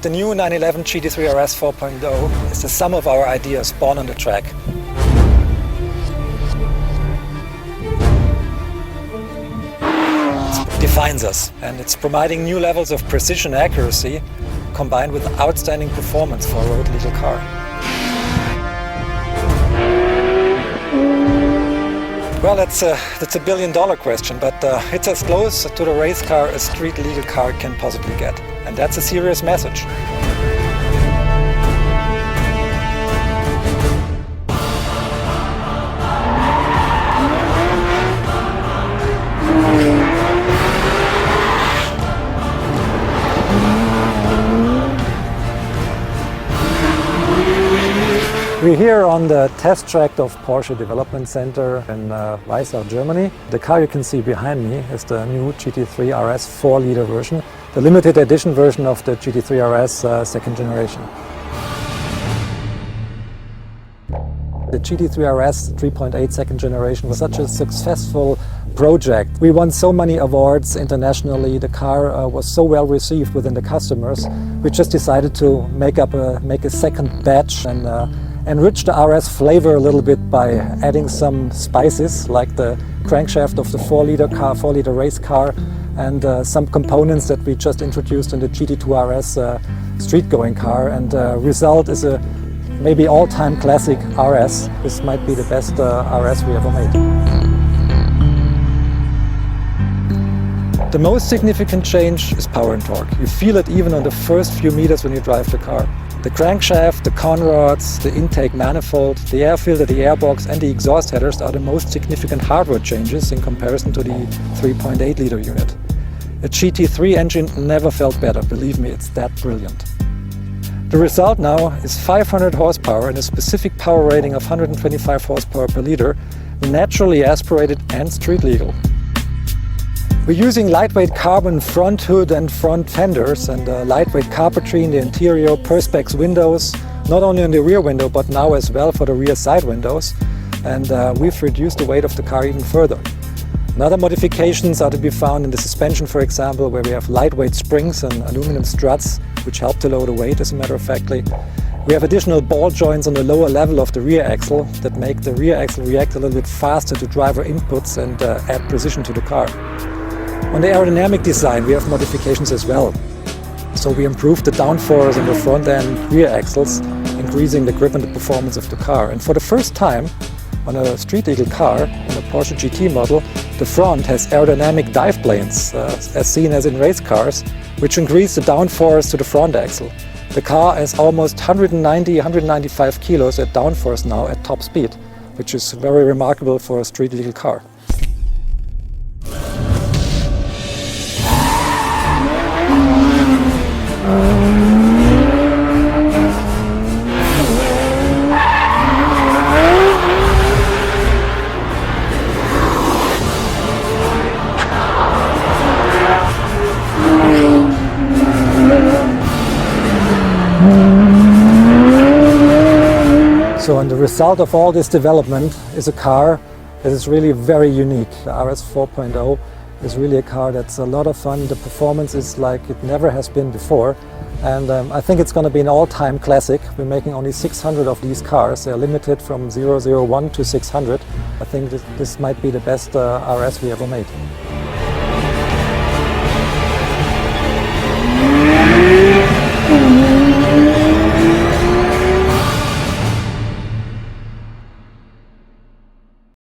The new 911 GT3 RS 4.0 is the sum of our ideas born on the track. It defines us, and it's providing new levels of precision and accuracy combined with outstanding performance for a road legal car. Well, that's a $1 billion question, but it's as close to the race car a street legal car can possibly get. And that's a serious message. We're here on the test track of Porsche Development Center in Weissach, Germany. The car you can see behind me is the new GT3 RS 4-liter version, the limited edition version of the GT3 RS second generation. The GT3 RS 3.8 second generation was such a successful project. We won so many awards internationally. The car was so well received within the customers. We just decided to make a second batch and enrich the RS flavor a little bit by adding some spices like the crankshaft of the 4-liter race car, and some components that we just introduced in the GT2 RS street-going car. And result is a maybe all-time classic RS. This might be the best RS we ever made. The most significant change is power and torque. You feel it even on the first few meters when you drive the car. The crankshaft, the conrods, the intake manifold, the air filter, the airbox and the exhaust headers are the most significant hardware changes in comparison to the 3.8 liter unit. A GT3 engine never felt better, believe me, it's that brilliant. The result now is 500 horsepower and a specific power rating of 125 horsepower per liter, naturally aspirated and street legal. We're using lightweight carbon front hood and front fenders and lightweight carpentry in the interior, perspex windows, not only on the rear window but now as well for the rear side windows. And we've reduced the weight of the car even further. Other modifications are to be found in the suspension, for example, where we have lightweight springs and aluminum struts, which help to lower the weight, as a matter of fact. We have additional ball joints on the lower level of the rear axle that make the rear axle react a little bit faster to driver inputs and add precision to the car. On the aerodynamic design, we have modifications as well. So we improved the downforce on the front and rear axles, increasing the grip and the performance of the car. And for the first time on a street legal car, in a Porsche GT model, the front has aerodynamic dive planes, as seen as in race cars, which increase the downforce to the front axle. The car has almost 195 kilos at downforce now at top speed, which is very remarkable for a street legal car. So, and the result of all this development is a car that is really very unique. The RS 4.0 is really a car that's a lot of fun. The performance is like it never has been before. And I think it's going to be an all-time classic. We're making only 600 of these cars. They're limited from 001 to 600. I think this might be the best RS we ever made.